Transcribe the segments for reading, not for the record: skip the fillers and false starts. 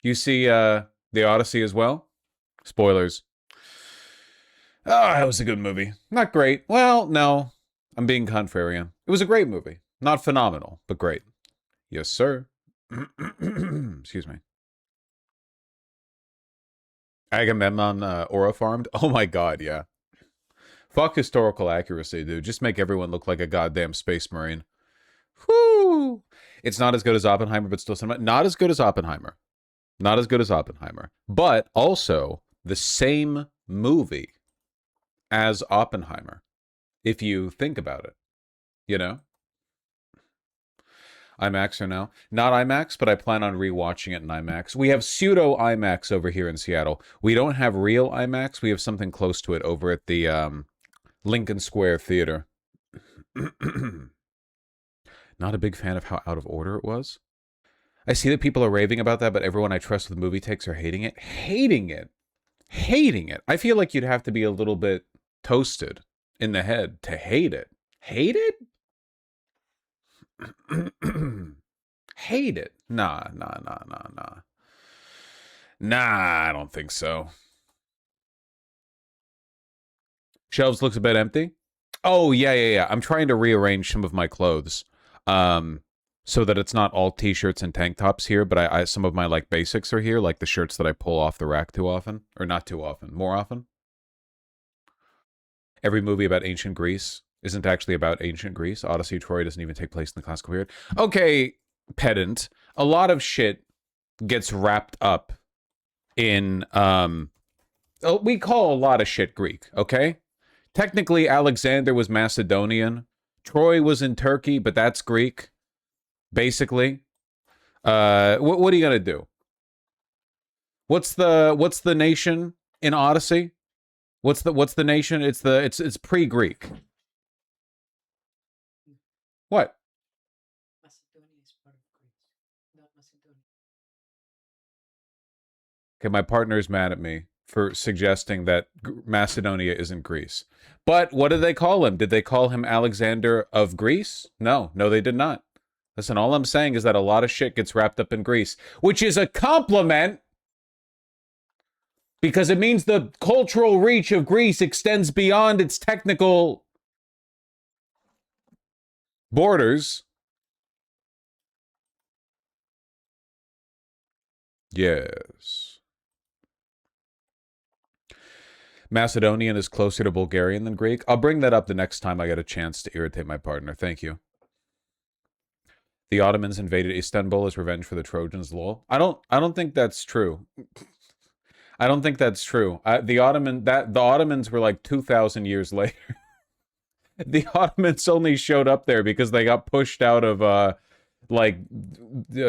You see the Odyssey as well? Spoilers. Oh, it was a good movie. Not great. Well, no. I'm being contrarian. It was a great movie. Not phenomenal, but great. Yes, sir. Excuse me. Agamemnon Aura farmed? Oh my god, yeah. Fuck historical accuracy, dude. Just make everyone look like a goddamn space marine. Whoo! It's not as good as Oppenheimer, but still cinema. Not as good as Oppenheimer. Not as good as Oppenheimer. But also the same movie as Oppenheimer, if you think about it. You know? IMAX or no? Not IMAX, but I plan on rewatching it in IMAX. We have pseudo IMAX over here in Seattle. We don't have real IMAX. We have something close to it over at the Lincoln Square Theater. Not a big fan of how out of order it was. I see that people are raving about that, but everyone I trust with movie takes are hating it. Hating it. Hating it. I feel like you'd have to be a little bit toasted in the head to hate it. Hate it? Hate it? Nah. Nah, I don't think so. Shelves looks a bit empty. Oh, yeah. I'm trying to rearrange some of my clothes. So that it's not all t-shirts and tank tops here, but I some of my like basics are here, like the shirts that I pull off the rack too often. Or not too often, more often. Every movie about ancient Greece isn't actually about ancient Greece. Odyssey, Troy doesn't even take place in the classical period. Okay, pedant. A lot of shit gets wrapped up in we call a lot of shit Greek, okay? Technically Alexander was Macedonian. Troy was in Turkey, but that's Greek, basically. What are you gonna do? What's the nation in Odyssey? What's the nation? It's pre-Greek. What? Macedonia is part of Greece, not Macedonia. Okay, my partner is mad at me for suggesting that Macedonia isn't Greece. But what did they call him? Did they call him Alexander of Greece? No, they did not. Listen, all I'm saying is that a lot of shit gets wrapped up in Greece, which is a compliment because it means the cultural reach of Greece extends beyond its technical borders. Yes. Macedonian is closer to Bulgarian than Greek. I'll bring that up the next time I get a chance to irritate my partner. Thank you. The Ottomans invaded Istanbul as revenge for the Trojans. Lol. I don't think that's true. I don't think that's true. The Ottomans were like 2,000 years later. The Ottomans only showed up there because they got pushed out of like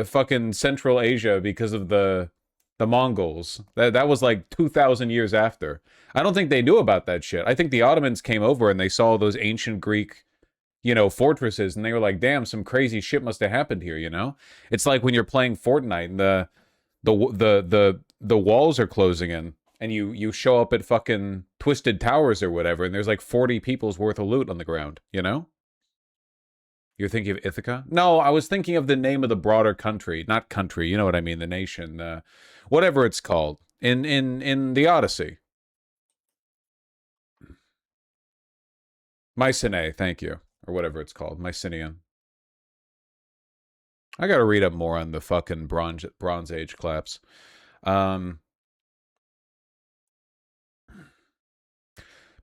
fucking Central Asia because of the Mongols. That was like 2,000 years after. I don't think they knew about that shit. I think the Ottomans came over and they saw those ancient Greek, fortresses, and they were like, damn, some crazy shit must have happened here, It's like when you're playing Fortnite and the walls are closing in and you show up at fucking Twisted Towers or whatever, and there's like 40 people's worth of loot on the ground, You're thinking of Ithaca? No, I was thinking of the name of the broader country. Not country, you know what I mean, the nation. Whatever it's called. In the Odyssey. Mycenae, thank you. Or whatever it's called. Mycenaean. I gotta read up more on the fucking Bronze Age collapse.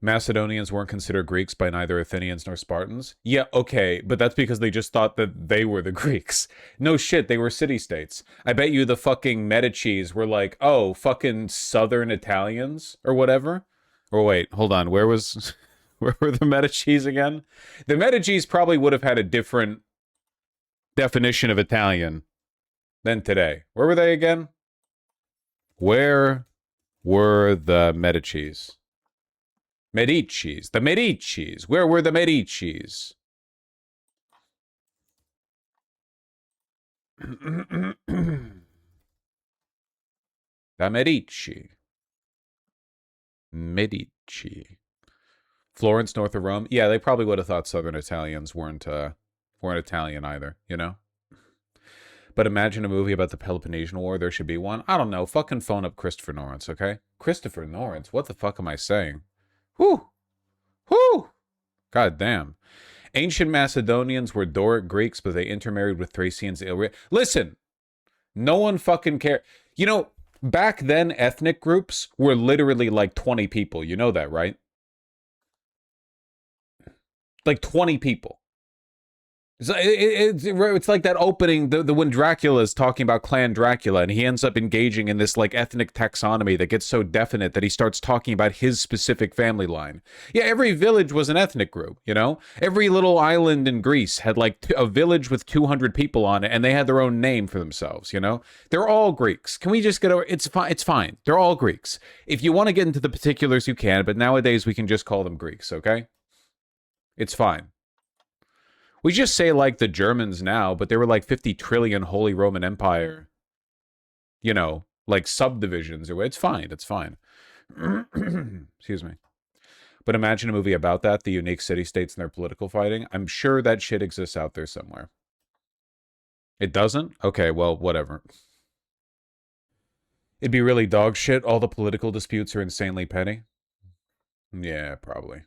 Macedonians weren't considered Greeks by neither Athenians nor Spartans. Yeah, okay, but that's because they just thought that they were the Greeks. No shit, they were city-states. I bet you the fucking Medicis were like, oh, fucking Southern Italians or whatever. Or wait, hold on, where were the Medicis again? The Medicis probably would have had a different definition of Italian than today. Where were they again? Where were the Medicis? Medicis. The Medicis. Where were the Medicis? The Medici. Medici. Florence, north of Rome. Yeah, they probably would have thought Southern Italians weren't Italian either, But imagine a movie about the Peloponnesian War. There should be one. I don't know. Fucking phone up Christopher Lawrence, okay? Christopher Lawrence. What the fuck am I saying? Whew. Whew. God damn. Ancient Macedonians were Doric Greeks, but they intermarried with Thracians. Listen, no one fucking cared. You know, back then, ethnic groups were literally like 20 people. You know that, right? Like 20 people. It's like that opening, the when Dracula is talking about Clan Dracula, and he ends up engaging in this like ethnic taxonomy that gets so definite that he starts talking about his specific family line. Yeah, every village was an ethnic group, you know? Every little island in Greece had like a village with 200 people on it, and they had their own name for themselves, you know? They're all Greeks. Can we just get over it's fine, it's fine. They're all Greeks. If you want to get into the particulars, you can, but nowadays we can just call them Greeks, okay? It's fine. We just say like the Germans now, but they were like 50 trillion Holy Roman Empire, you know, like subdivisions. It's fine. It's fine. Excuse me. But imagine a movie about that, the unique city-states and their political fighting. I'm sure that shit exists out there somewhere. It doesn't? Okay, well, whatever. It'd be really dog shit. All the political disputes are insanely petty. Yeah, probably.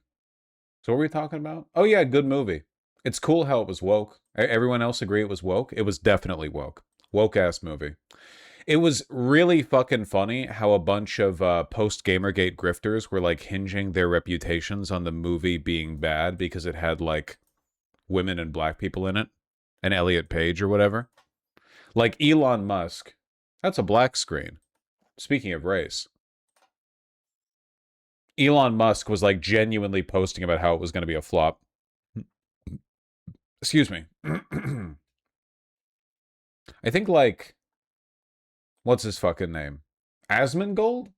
So what were we talking about? Oh yeah, good movie. It's cool how it was woke. Everyone else agree it was woke? It was definitely woke. Woke-ass movie. It was really fucking funny how a bunch of post-Gamergate grifters were like hinging their reputations on the movie being bad because it had like women and black people in it. And Elliot Page or whatever. Like Elon Musk. That's a black screen. Speaking of race. Elon Musk was like genuinely posting about how it was going to be a flop. Excuse me. I think like, what's his fucking name? Asmongold?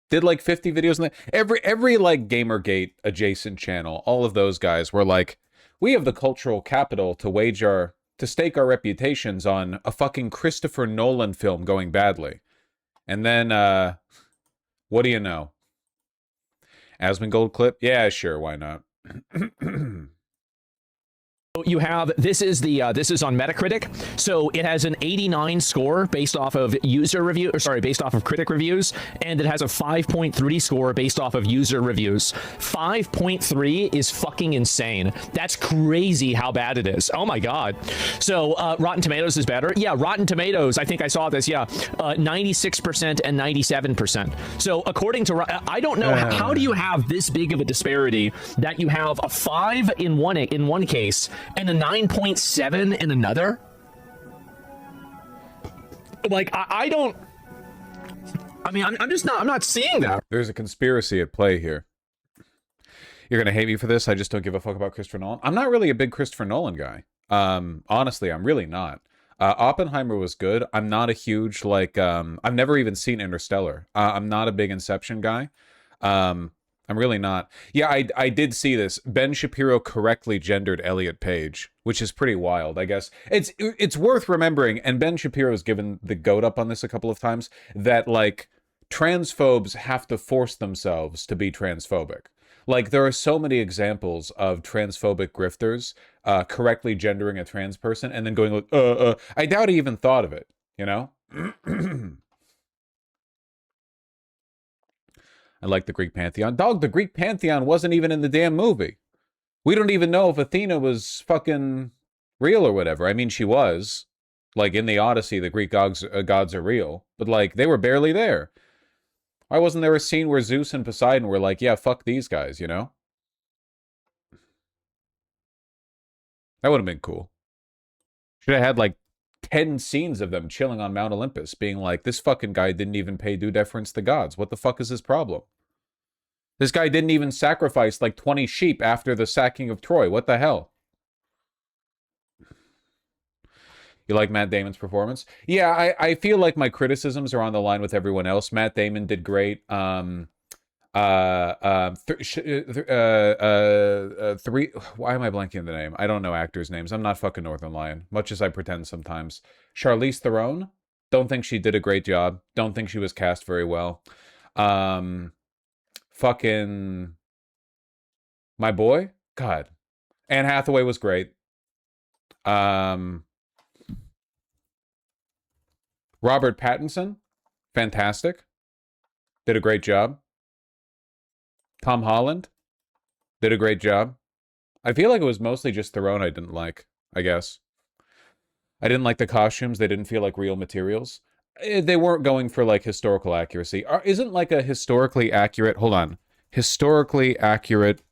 Did like 50 videos on that. Every like Gamergate adjacent channel, all of those guys were like, we have the cultural capital to stake our reputations on a fucking Christopher Nolan film going badly. And then, what do you know? Asmongold clip? Yeah, sure, why not? You have this is on Metacritic, so it has an 89 score based off of based off of critic reviews, and it has a 5.3 score based off of user reviews. 5.3 is fucking insane. That's crazy how bad it is. Oh my god. So Rotten Tomatoes is better. Yeah, Rotten Tomatoes. I think I saw this. Yeah, 96% and 97%. So according to I don't know how do you have this big of a disparity that you have a 5 in one case and a 9.7 in another? Like, I don't... I mean, I'm not seeing that. There's a conspiracy at play here. You're gonna hate me for this. I just don't give a fuck about Christopher Nolan. I'm not really a big Christopher Nolan guy. Honestly, I'm really not. Oppenheimer was good. I'm not a huge, like, I've never even seen Interstellar. I'm not a big Inception guy. I'm really not. Yeah, I did see this. Ben Shapiro correctly gendered Elliot Page, which is pretty wild, I guess. It's worth remembering, and Ben Shapiro's given the goat up on this a couple of times, that, like, transphobes have to force themselves to be transphobic. Like, there are so many examples of transphobic grifters correctly gendering a trans person and then going like, I doubt he even thought of it, you know? I like the Greek pantheon. Dog, the Greek pantheon wasn't even in the damn movie. We don't even know if Athena was fucking real or whatever. I mean, she was. Like, in the Odyssey, the Greek gods are real. But, like, they were barely there. Why wasn't there a scene where Zeus and Poseidon were like, yeah, fuck these guys, you know? That would have been cool. Should have had, like, 10 scenes of them chilling on Mount Olympus, being like, this fucking guy didn't even pay due deference to gods. What the fuck is his problem? This guy didn't even sacrifice like 20 sheep after the sacking of Troy. What the hell? You like Matt Damon's performance? Yeah, I feel like my criticisms are on the line with everyone else. Matt Damon did great. Why am I blanking on the name? I don't know actors' names. I'm not fucking Northern Lion, much as I pretend sometimes. Charlize Theron? Don't think she did a great job. Don't think she was cast very well. Fucking my boy? God. Anne Hathaway was great. Robert Pattinson, fantastic. Did a great job. Tom Holland did a great job. I feel like it was mostly just Theron I didn't like, I guess. I didn't like the costumes. They didn't feel like real materials. They weren't going for like historical accuracy. Isn't like a historically accurate, hold on, historically accurate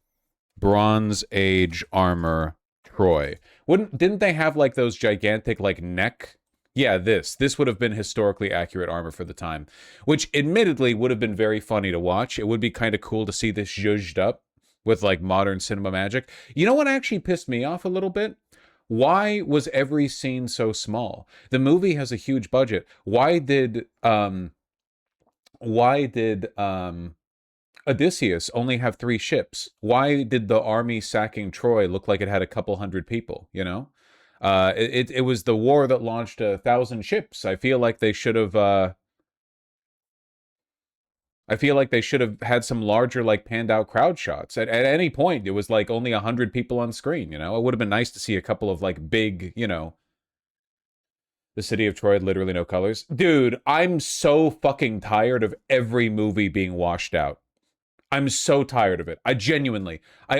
Bronze Age armor Troy? Didn't they have like those gigantic like neck? Yeah, this would have been historically accurate armor for the time, which admittedly would have been very funny to watch. It would be kind of cool to see this zhuzhed up with like modern cinema magic. You know what actually pissed me off a little bit? Why was every scene so small? The movie has a huge budget. Why did Odysseus only have 3 ships? Why did the army sacking Troy look like it had a couple hundred people, you know? It was the war that launched 1,000 ships. I feel like they should have had some larger, like, panned out crowd shots. At any point, it was like only 100 people on screen, you know? It would have been nice to see a couple of like big, you know. The city of Troy had literally no colors. Dude, I'm so fucking tired of every movie being washed out. I'm so tired of it. I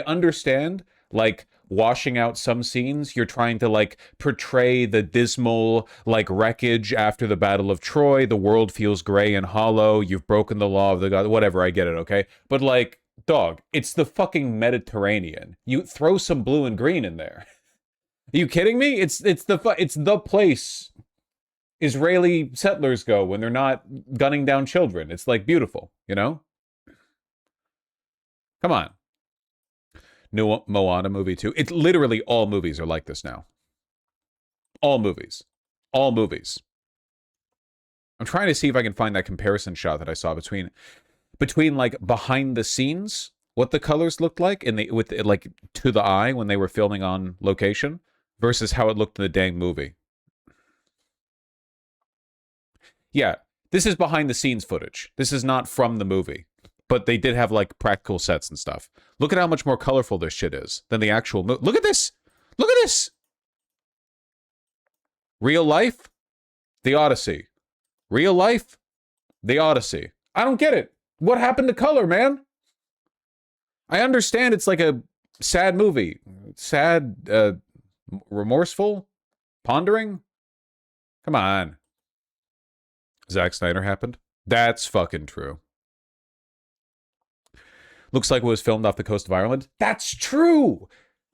understand, like, washing out some scenes. You're trying to, like, portray the dismal, like, wreckage after the Battle of Troy. The world feels gray and hollow. You've broken the law of the god. Whatever, I get it, okay? But, like, dog, it's the fucking Mediterranean. You throw some blue and green in there. Are you kidding me? It's the place Israeli settlers go when they're not gunning down children. It's, like, beautiful, you know? Come on. New Moana movie too. It's literally all movies are like this now. All movies. All movies. I'm trying to see if I can find that comparison shot that I saw between like behind the scenes, what the colors looked like with like to the eye when they were filming on location versus how it looked in the dang movie. Yeah, this is behind the scenes footage. This is not from the movie. But they did have, like, practical sets and stuff. Look at how much more colorful this shit is than the actual movie. Look at this! Look at this! Real life? The Odyssey. Real life? The Odyssey. I don't get it. What happened to color, man? I understand it's like a sad movie. Sad, remorseful? Pondering? Come on. Zack Snyder happened? That's fucking true. Looks like it was filmed off the coast of Ireland. That's true!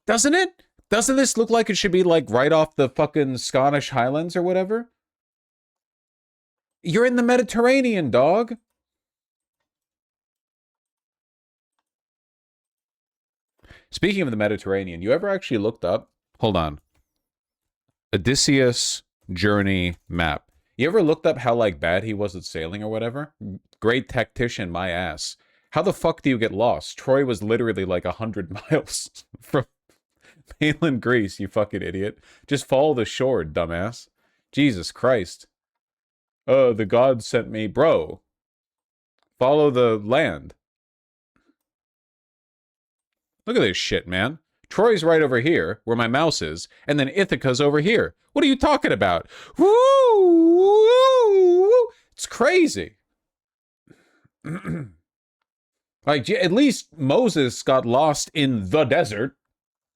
Doesn't it? Doesn't this look like it should be, like, right off the fucking Scottish Highlands or whatever? You're in the Mediterranean, dog! Speaking of the Mediterranean, you ever actually looked up... Hold on. Odysseus journey map. You ever looked up how, like, bad he was at sailing or whatever? Great tactician, my ass. How the fuck do you get lost? Troy was literally like 100 miles from mainland Greece, you fucking idiot. Just follow the shore, dumbass. Jesus Christ. The gods sent me. Bro. Follow the land. Look at this shit, man. Troy's right over here, where my mouse is, and then Ithaca's over here. What are you talking about? Woo! It's crazy. Like, at least Moses got lost in the desert.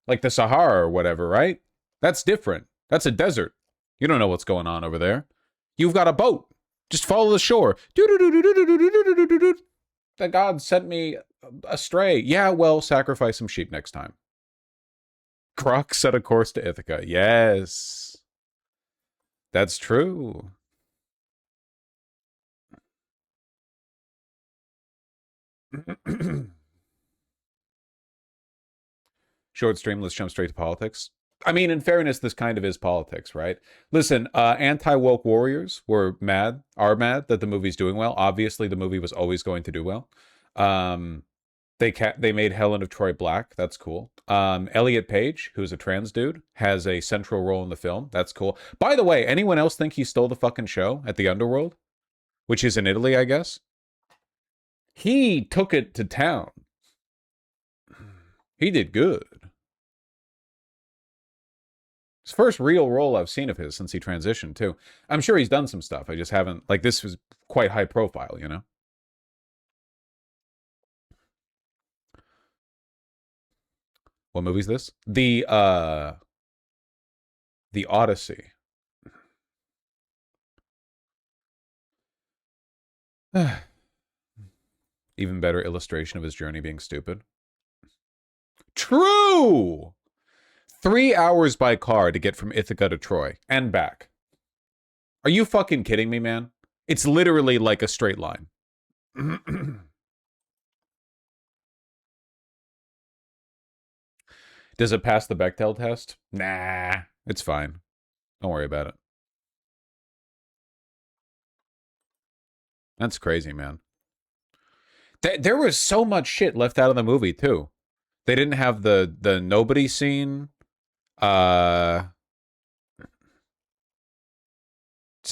Like the Sahara or whatever, right? That's different. That's a desert. You don't know what's going on over there. You've got a boat. Just follow the shore. The God sent me astray. Yeah, well, sacrifice some sheep next time. Croc set a course to Ithaca. Yes. That's true. Short stream, let's jump straight to politics. I mean, in fairness, this kind of is politics, right? Listen, anti-woke warriors are mad that the movie's doing well. Obviously, the movie was always going to do well. They made Helen of Troy black. That's cool. Elliot Page, who's a trans dude, has a central role in the film. That's cool. By the way, anyone else think he stole the fucking show at the Underworld? Which is in Italy, I guess? He took it to town. He did good. His first real role I've seen of his since he transitioned, too. I'm sure he's done some stuff. I just haven't... Like, this was quite high profile, you know? What movie's this? The Odyssey. Even better illustration of his journey being stupid. True! 3 hours by car to get from Ithaca to Troy and back. Are you fucking kidding me, man? It's literally like a straight line. Does it pass the Bechdel test? Nah, it's fine. Don't worry about it. That's crazy, man. There was so much shit left out of the movie, too. They didn't have the nobody scene. It's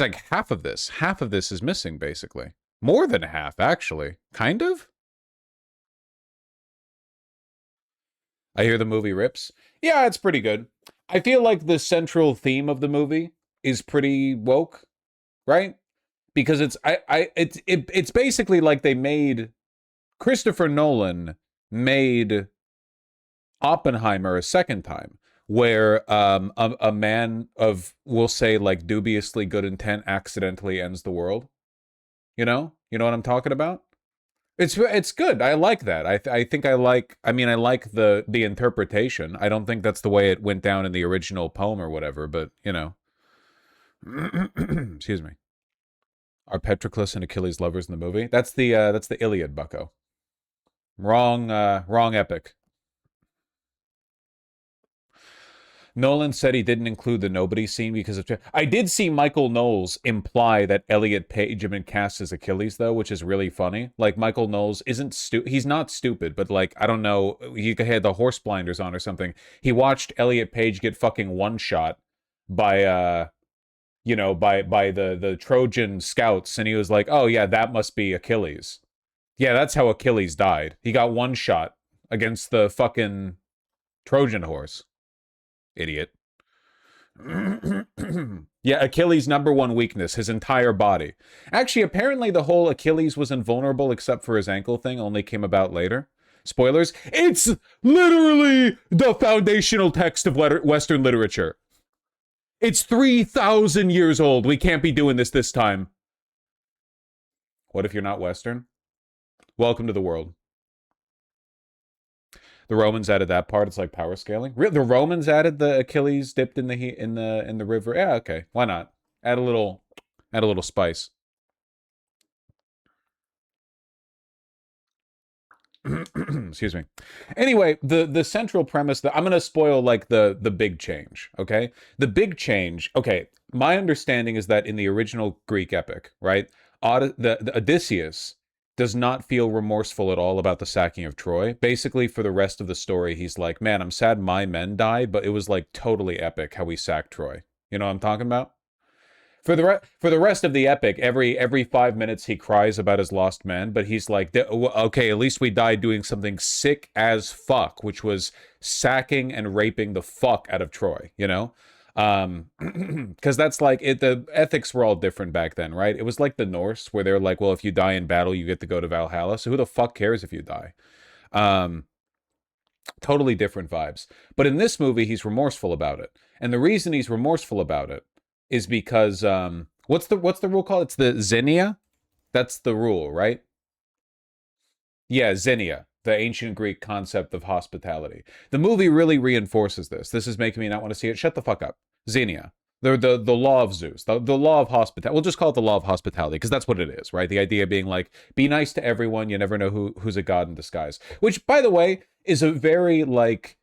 like half of this. Half of this is missing, basically. More than half, actually. Kind of? I hear the movie rips. Yeah, it's pretty good. I feel like the central theme of the movie is pretty woke, right? Because it's basically like they made... Christopher Nolan made Oppenheimer a second time, where a man of, we'll say, like, dubiously good intent accidentally ends the world. You know what I'm talking about? It's good. I like that. I think I like the interpretation. I don't think that's the way it went down in the original poem or whatever, but you know. Excuse me. Are Patroclus and Achilles lovers in the movie? That's the Iliad, bucko. Wrong epic. Nolan said he didn't include the nobody scene because of... I did see Michael Knowles imply that Elliot Page had been cast as Achilles, though, which is really funny. Like, Michael Knowles isn't he's not stupid, but, like, I don't know, he had the horse blinders on or something. He watched Elliot Page get fucking one-shot by, by the Trojan scouts, and he was like, oh, yeah, that must be Achilles. Yeah, that's how Achilles died. He got one shot against the fucking Trojan horse. Idiot. Yeah, Achilles' #1 weakness, his entire body. Actually, apparently the whole Achilles was invulnerable except for his ankle thing only came about later. Spoilers. It's literally the foundational text of Western literature. It's 3,000 years old. We can't be doing this time. What if you're not Western? Welcome to the world. The Romans added that part. It's like power scaling. The Romans added the Achilles dipped in the river. Yeah, okay. Why not? Add a little spice. Excuse me. Anyway, the central premise that I'm gonna spoil like the big change. Okay, the big change. Okay, my understanding is that in the original Greek epic, right, the Odysseus does not feel remorseful at all about the sacking of Troy. Basically, for the rest of the story, he's like, man, I'm sad my men died, but it was like totally epic how we sacked Troy. You know what I'm talking about? For the rest of the epic, every 5 minutes he cries about his lost men, but he's like, okay, at least we died doing something sick as fuck, which was sacking and raping the fuck out of Troy, you know? Because that's like the ethics were all different back then, right? It was like the Norse where they're like, well, if you die in battle you get to go to Valhalla, so who the fuck cares if you die? Totally different vibes. But in this movie he's remorseful about it, and the reason he's remorseful about it is because what's the rule called? It's the Xenia. That's the rule, right? Yeah, Xenia, the ancient Greek concept of hospitality. The movie really reinforces this. This is making me not want to see it. Shut the fuck up. Xenia. The law of Zeus. The law of hospitality. We'll just call it the law of hospitality, because that's what it is, right? The idea being like, be nice to everyone. You never know who's a god in disguise. Which, by the way, is a very, like,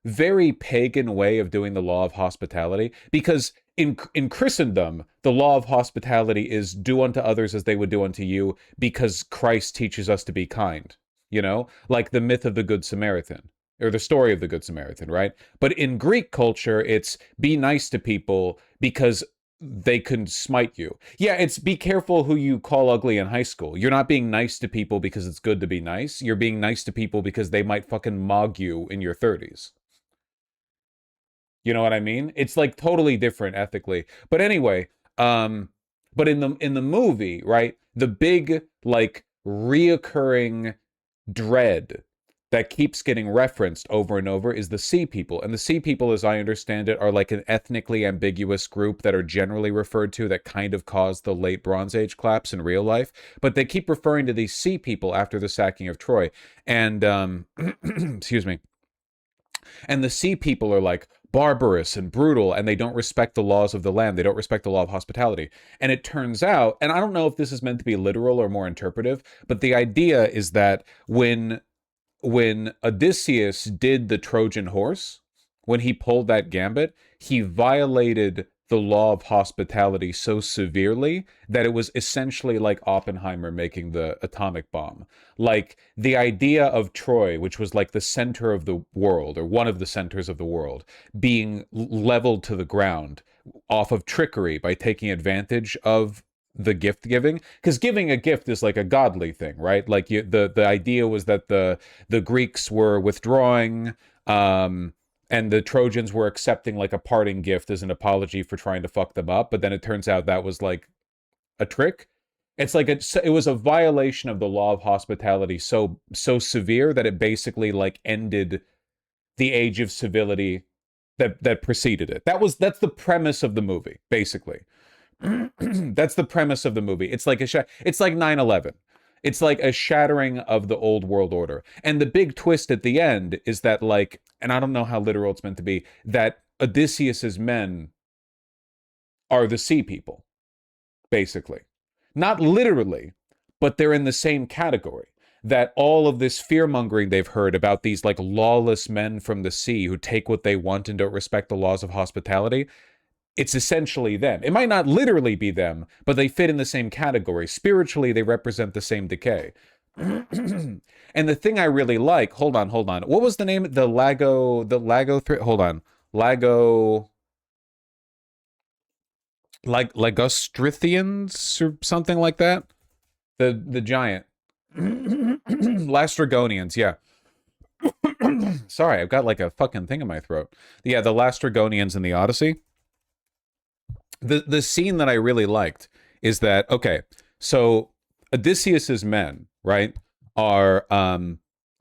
very pagan way of doing the law of hospitality, because in Christendom, the law of hospitality is do unto others as they would do unto you, because Christ teaches us to be kind, you know, like the myth of the Good Samaritan, or the story of the Good Samaritan, right? But in Greek culture, it's be nice to people because they can smite you. Yeah, it's be careful who you call ugly in high school. You're not being nice to people because it's good to be nice. You're being nice to people because they might fucking mog you in your 30s. You know what I mean? It's like totally different ethically. But anyway, but in the movie, right? The big like reoccurring dread that keeps getting referenced over and over is the Sea People. And the Sea People, as I understand it, are like an ethnically ambiguous group that are generally referred to that kind of caused the late Bronze Age collapse in real life. But they keep referring to these Sea People after the sacking of Troy. And, excuse me. And the Sea People are like barbarous and brutal, and they don't respect the laws of the land. They don't respect the law of hospitality. And it turns out, and I don't know if this is meant to be literal or more interpretive, but the idea is that when Odysseus did the Trojan horse, when he pulled that gambit, he violated the law of hospitality so severely that it was essentially like Oppenheimer making the atomic bomb. Like the idea of Troy, which was like the center of the world, or one of the centers of the world, being leveled to the ground off of trickery by taking advantage of the gift giving, because giving a gift is like a godly thing, right? Like the idea was that the Greeks were withdrawing, and the Trojans were accepting like a parting gift as an apology for trying to fuck them up, but then it turns out that was like a trick. It's like it was a violation of the law of hospitality so severe that it basically like ended the age of civility that preceded it. That's the premise of the movie, basically. That's the premise of the movie. It's like it's like 9/11. It's like a shattering of the old world order. And the big twist at the end is that, like, and I don't know how literal it's meant to be, that Odysseus's men are the Sea People, basically. Not literally, but they're in the same category. That all of this fear-mongering they've heard about these like lawless men from the sea who take what they want and don't respect the laws of hospitality, it's essentially them. It might not literally be them, but they fit in the same category. Spiritually, they represent the same decay. And the thing I really like, hold on. What was the name? The Lago, hold on. Lago, like Lagostrithians or something like that? The giant. Lastrygonians, yeah. Sorry, I've got like a fucking thing in my throat. Yeah, the Lastrygonians in the Odyssey. The scene that I really liked is that, okay, so Odysseus's men, right, are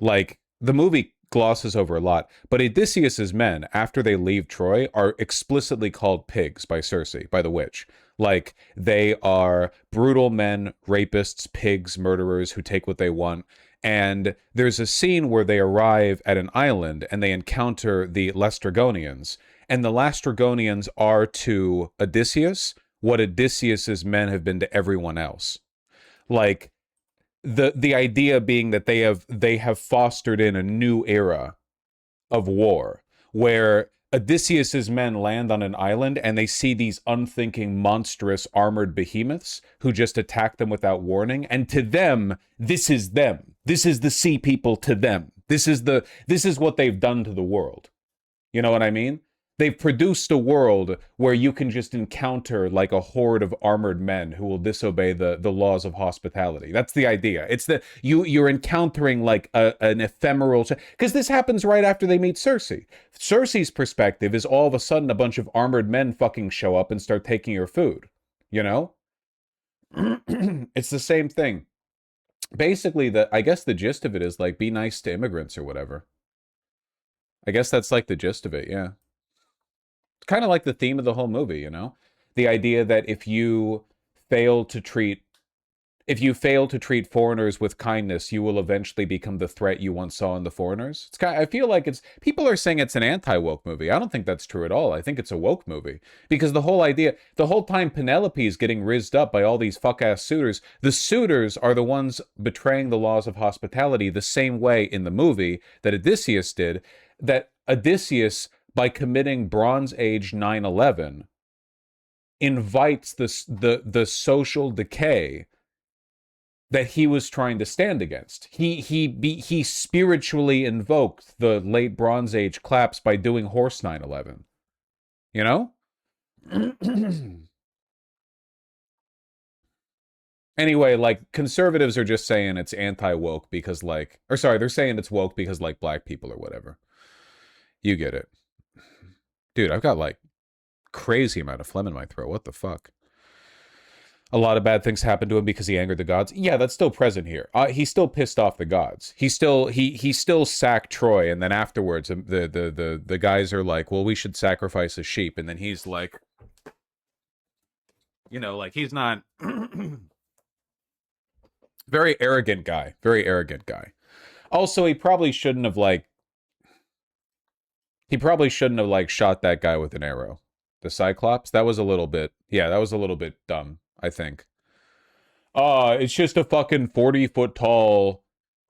like the movie glosses over a lot, but Odysseus's men, after they leave Troy, are explicitly called pigs by Circe, by the witch. Like they are brutal men, rapists, pigs, murderers who take what they want. And there's a scene where they arrive at an island and they encounter the Lastrygonians. And the Lastrygonians are to Odysseus what Odysseus's men have been to everyone else. Like the idea being that they have fostered in a new era of war where Odysseus's men land on an island and they see these unthinking, monstrous, armored behemoths who just attack them without warning. And to them, this is them. This is the Sea People to them. This is what they've done to the world. You know what I mean? They've produced a world where you can just encounter like a horde of armored men who will disobey the laws of hospitality. That's the idea. It's that you're encountering like an ephemeral, because this happens right after they meet Circe. Circe's perspective is all of a sudden a bunch of armored men fucking show up and start taking your food. You know? It's the same thing. Basically, I guess the gist of it is like be nice to immigrants or whatever. I guess that's like the gist of it, yeah. Kind of like the theme of the whole movie, you know? The idea that if you fail to treat foreigners with kindness, you will eventually become the threat you once saw in the foreigners. I feel like people are saying it's an anti-woke movie. I don't think that's true at all. I think it's a woke movie. Because the whole time Penelope is getting rizzed up by all these fuck-ass suitors, the suitors are the ones betraying the laws of hospitality the same way in the movie that Odysseus did, that Odysseus, by committing Bronze Age 9/11, invites the social decay that he was trying to stand against. He spiritually invoked the late Bronze Age collapse by doing horse 9/11. You know? Anyway, like conservatives are just saying it's anti-woke because they're saying it's woke because like black people or whatever. You get it. Dude, I've got like crazy amount of phlegm in my throat. What the fuck? A lot of bad things happened to him because he angered the gods. Yeah, that's still present here. He still pissed off the gods. He still sacked Troy, and then afterwards, the guys are like, "Well, we should sacrifice a sheep," and then he's like, you know, like he's not very arrogant guy. Very arrogant guy. Also, he probably shouldn't have like shot that guy with an arrow. The Cyclops. That was a little bit. Yeah, that was a little bit dumb. I think. It's just a fucking 40-foot tall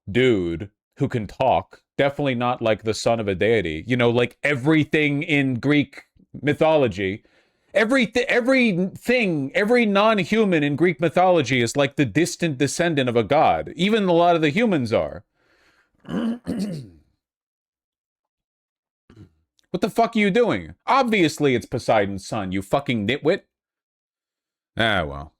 dude who can talk. Definitely not like the son of a deity. You know, like everything in Greek mythology. Every non-human in Greek mythology is like the distant descendant of a god. Even a lot of the humans are. What the fuck are you doing? Obviously it's Poseidon's son, you fucking nitwit. Ah, well.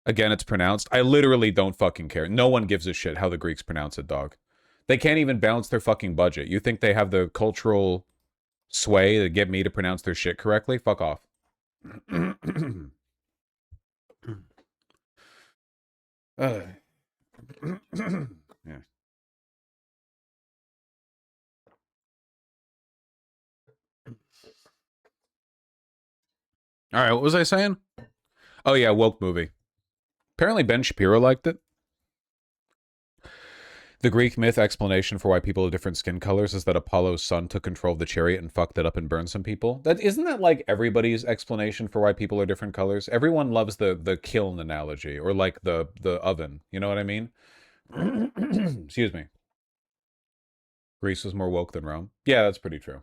Again, it's pronounced. I literally don't fucking care. No one gives a shit how the Greeks pronounce it, dog. They can't even balance their fucking budget. You think they have the cultural sway to get me to pronounce their shit correctly? Fuck off. Yeah. All right, what was I saying? Oh yeah, woke movie. Apparently Ben Shapiro liked it. The Greek myth explanation for why people have different skin colors is that Apollo's son took control of the chariot and fucked it up and burned some people. Isn't that like everybody's explanation for why people are different colors? Everyone loves the kiln analogy, or like the oven. You know what I mean? Excuse me. Greece was more woke than Rome. Yeah, that's pretty true.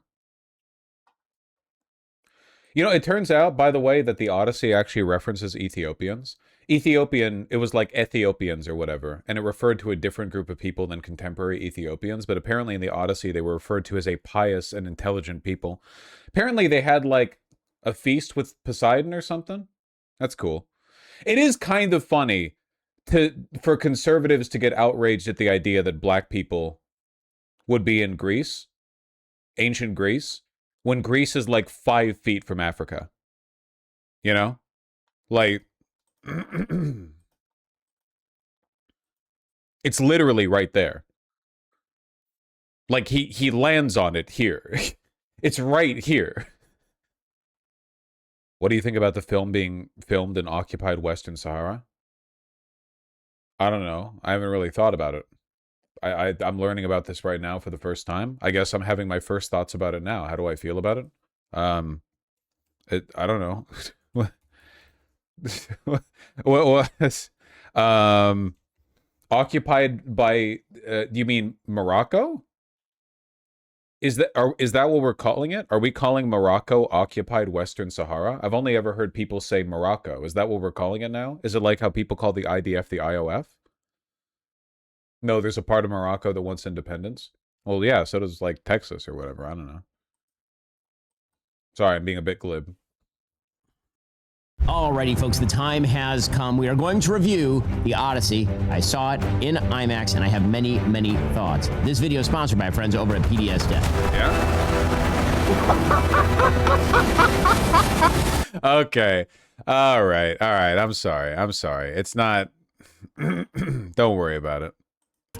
You know, it turns out, by the way, that the Odyssey actually references Ethiopians. Ethiopian, it was like Ethiopians or whatever, and it referred to a different group of people than contemporary Ethiopians, but apparently in the Odyssey they were referred to as a pious and intelligent people. Apparently they had, like, a feast with Poseidon or something. That's cool. It is kind of funny for conservatives to get outraged at the idea that black people would be in Greece, ancient Greece, when Greece is like 5 feet from Africa. You know? Like, it's literally right there. Like, he lands on it here. It's right here. What do you think about the film being filmed in occupied Western Sahara? I don't know. I haven't really thought about it. I'm learning about this right now for the first time. I guess I'm having my first thoughts about it now. How do I feel about it? I don't know. What was occupied by? Do you mean Morocco? Is that what we're calling it? Are we calling Morocco occupied Western Sahara? I've only ever heard people say Morocco. Is that what we're calling it now? Is it like how people call the IDF the IOF? No, there's a part of Morocco that wants independence. Well, yeah, so does like Texas or whatever. I don't know. Sorry, I'm being a bit glib. Alrighty, folks, the time has come. We are going to review the Odyssey. I saw it in IMAX, and I have many, many thoughts. This video is sponsored by our friends over at PDS Dev. Yeah? Okay. All right. I'm sorry. It's not... Don't worry about it.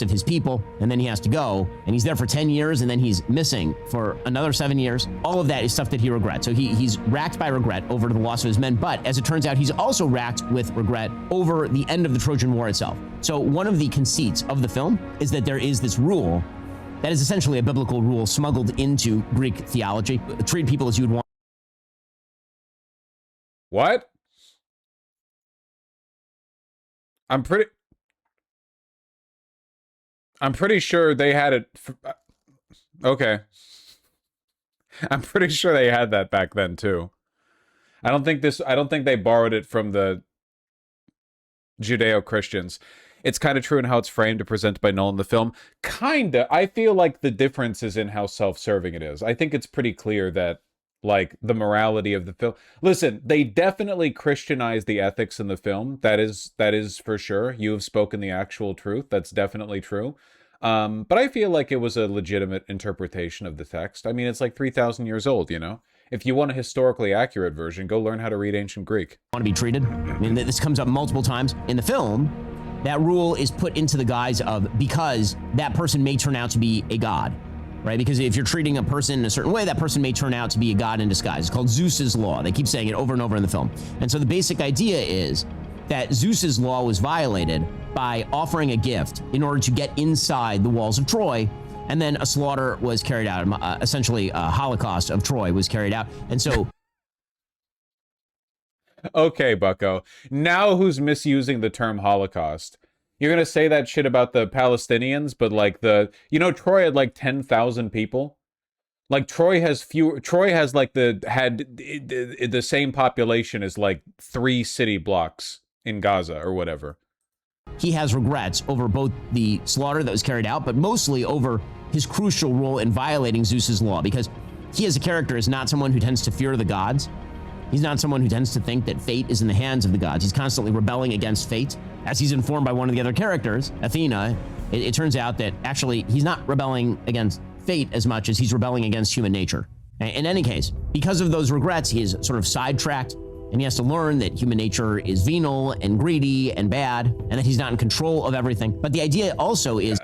Of his people, and then he has to go, and he's there for 10 years, and then he's missing for another 7 years. All of that is stuff that he regrets. So he's racked by regret over the loss of his men, but as it turns out, he's also racked with regret over the end of the Trojan War itself. So one of the conceits of the film is that there is this rule that is essentially a biblical rule smuggled into Greek theology. Treat people as you would want. What? I'm pretty sure they had it. Okay. I'm pretty sure they had that back then too. I don't think they borrowed it from the Judeo-Christians. It's kind of true in how it's framed and presented by Nolan in the film. Kinda. I feel like the difference is in how self-serving it is. I think it's pretty clear that, like the morality of the film. Listen, they definitely Christianize the ethics in the film. That is for sure. You have spoken the actual truth. That's definitely true. But I feel like it was a legitimate interpretation of the text. I mean, it's like 3,000 years old, you know? If you want a historically accurate version, go learn how to read ancient Greek. Want to be treated? I mean, this comes up multiple times in the film. That rule is put into the guise of because that person may turn out to be a god, right? Because if you're treating a person in a certain way, that person may turn out to be a god in disguise. It's called Zeus's law. They keep saying it over and over in the film. And so the basic idea is that Zeus's law was violated by offering a gift in order to get inside the walls of Troy, and then a slaughter was carried out, essentially a Holocaust of Troy was carried out. And so... Okay, bucko. Now who's misusing the term Holocaust? You're gonna say that shit about the Palestinians, but like Troy had like 10,000 people. Like Troy has like the same population as like 3 city blocks in Gaza or whatever. He has regrets over both the slaughter that was carried out, but mostly over his crucial role in violating Zeus's law, because he as a character is not someone who tends to fear the gods. He's not someone who tends to think that fate is in the hands of the gods. He's constantly rebelling against fate. As he's informed by one of the other characters, Athena, it turns out that actually he's not rebelling against fate as much as he's rebelling against human nature. In any case, because of those regrets, he is sort of sidetracked, and he has to learn that human nature is venal and greedy and bad, and that he's not in control of everything. But the idea also is...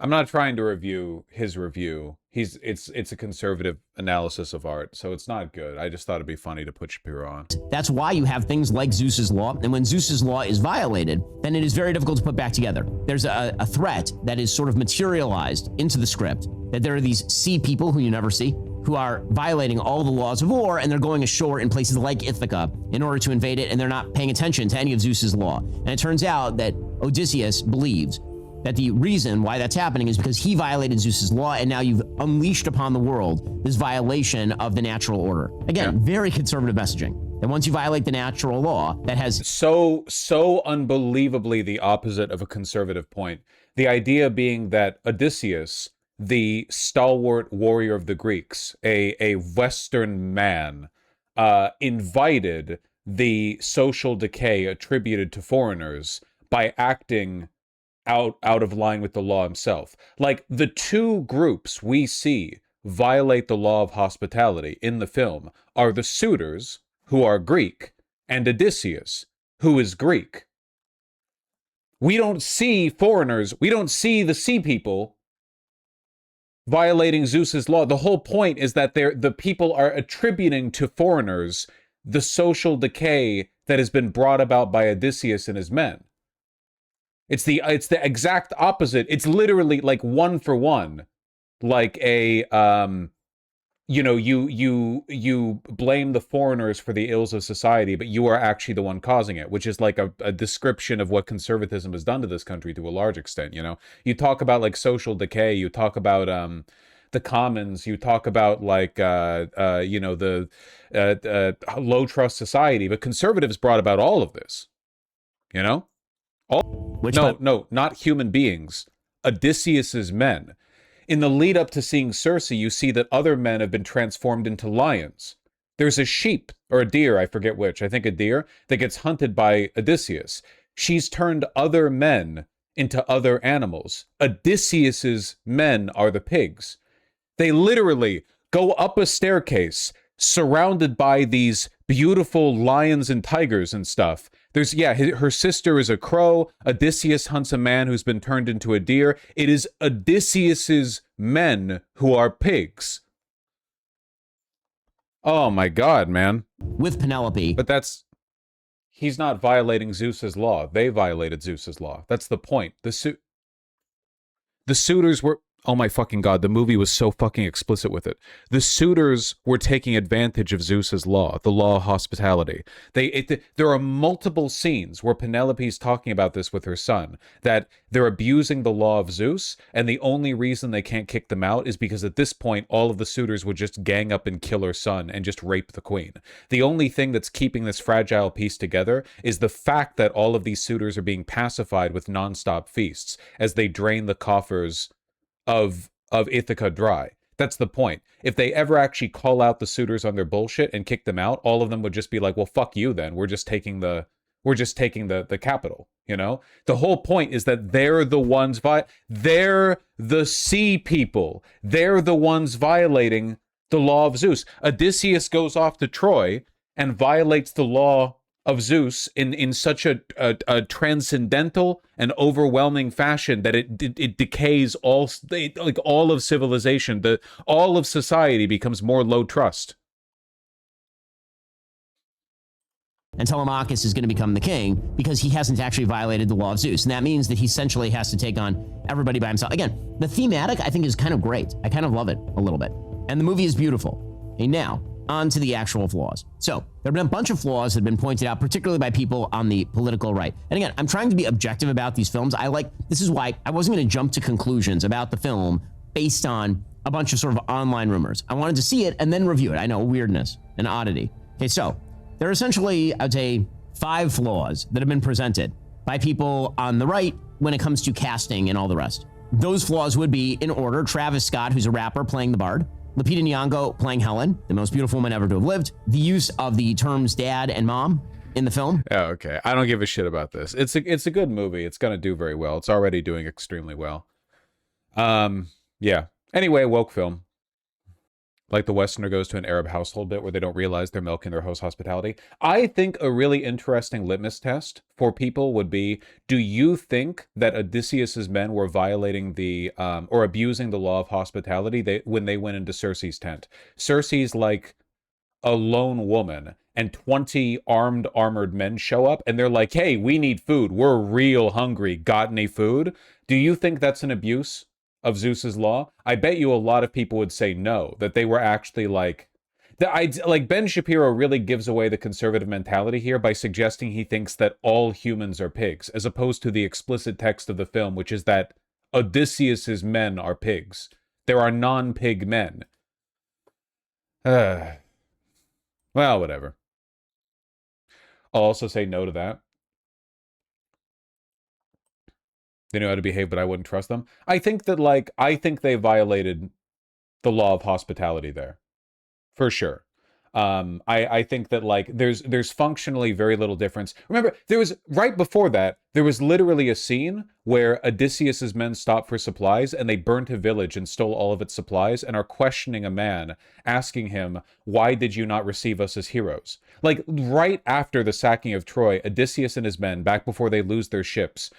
I'm not trying to review his review. It's a conservative analysis of art, so it's not good. I just thought it'd be funny to put Shapiro on. That's why you have things like Zeus's law, and when Zeus's law is violated, then it is very difficult to put back together. There's a threat that is sort of materialized into the script, that there are these sea people who you never see, who are violating all the laws of war, and they're going ashore in places like Ithaca in order to invade it, and they're not paying attention to any of Zeus's law. And it turns out that Odysseus believes that the reason why that's happening is because he violated Zeus's law, and now you've unleashed upon the world this violation of the natural order. Again, very conservative messaging. That once you violate the natural law, that has... So unbelievably the opposite of a conservative point. The idea being that Odysseus, the stalwart warrior of the Greeks, a Western man, invited the social decay attributed to foreigners by acting out of line with the law himself. Like, the two groups we see violate the law of hospitality in the film are the suitors, who are Greek, and Odysseus, who is Greek. We don't see foreigners, we don't see the sea people violating Zeus's law. The whole point is that the people are attributing to foreigners the social decay that has been brought about by Odysseus and his men. It's the exact opposite. It's literally like one for one. Like a you blame the foreigners for the ills of society, but you are actually the one causing it, which is like a description of what conservatism has done to this country to a large extent. You know, you talk about like social decay, you talk about the commons, you talk about like the low trust society, but conservatives brought about all of this. You know. No, not human beings. Odysseus's men. In the lead up to seeing Circe, you see that other men have been transformed into lions. There's a sheep, or a deer, I forget which, I think a deer, that gets hunted by Odysseus. She's turned other men into other animals. Odysseus's men are the pigs. They literally go up a staircase surrounded by these beautiful lions and tigers and stuff. There's, her sister is a crow. Odysseus hunts a man who's been turned into a deer. It is Odysseus's men who are pigs. Oh my God, man. With Penelope. But he's not violating Zeus's law. They violated Zeus's law. That's the point. The suitors were... Oh my fucking God, the movie was so fucking explicit with it. The suitors were taking advantage of Zeus's law, the law of hospitality. There are multiple scenes where Penelope's talking about this with her son, that they're abusing the law of Zeus, and the only reason they can't kick them out is because at this point, all of the suitors would just gang up and kill her son and just rape the queen. The only thing that's keeping this fragile piece together is the fact that all of these suitors are being pacified with nonstop feasts as they drain the coffers of Ithaca dry. That's the point. If they ever actually call out the suitors on their bullshit and kick them out, all of them would just be like, well, fuck you then. We're just taking the capital, you know? The whole point is that they're the ones they're the sea people. They're the ones violating the law of Zeus. Odysseus goes off to Troy and violates the law of Zeus in such a transcendental and overwhelming fashion that it decays all of civilization. All of society becomes more low trust. And Telemachus is going to become the king because he hasn't actually violated the law of Zeus. And that means that he essentially has to take on everybody by himself. Again, the thematic, I think, is kind of great. I kind of love it a little bit. And the movie is beautiful. Okay, now, on to the actual flaws. So, there have been a bunch of flaws that have been pointed out, particularly by people on the political right. And again, I'm trying to be objective about these films. This is why I wasn't going to jump to conclusions about the film based on a bunch of sort of online rumors. I wanted to see it and then review it. I know, weirdness and oddity. Okay, so, there are essentially, I would say, 5 flaws that have been presented by people on the right when it comes to casting and all the rest. Those flaws would be, in order, Travis Scott, who's a rapper, playing the bard. Lupita Nyong'o playing Helen, the most beautiful woman ever to have lived. The use of the terms dad and mom in the film. Oh, okay. I don't give a shit about this. It's a good movie. It's going to do very well. It's already doing extremely well. Yeah. Anyway, woke film. Like the Westerner goes to an Arab household bit where they don't realize they're milking their host hospitality. I think a really interesting litmus test for people would be, do you think that Odysseus's men were violating the, or abusing the law of hospitality when they went into Circe's tent? Circe's like a lone woman, and 20 armored men show up, and they're like, hey, we need food. We're real hungry. Got any food? Do you think that's an abuse of Zeus's law? I bet you a lot of people would say no, that they were actually like Ben Shapiro really gives away the conservative mentality here by suggesting he thinks that all humans are pigs, as opposed to the explicit text of the film, which is that Odysseus's men are pigs. There are non-pig men. Well, whatever. I'll also say no to that. They know how to behave, but I wouldn't trust them. I think they violated the law of hospitality there. For sure. I think that there's functionally very little difference. Remember, right before that, there was literally a scene where Odysseus's men stopped for supplies and they burnt a village and stole all of its supplies and are questioning a man, asking him, why did you not receive us as heroes? Like right after the sacking of Troy, Odysseus and his men, back before they lose their ships,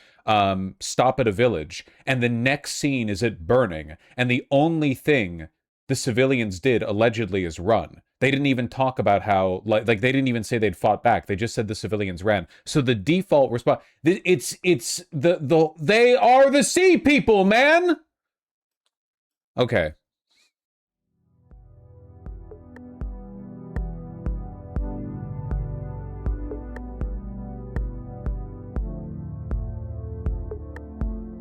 stop at a village, and the next scene is it burning, and the only thing the civilians did allegedly is run. They didn't even talk about how, like they didn't even say they'd fought back. They just said the civilians ran. So the default response, they are the sea people, man. Okay.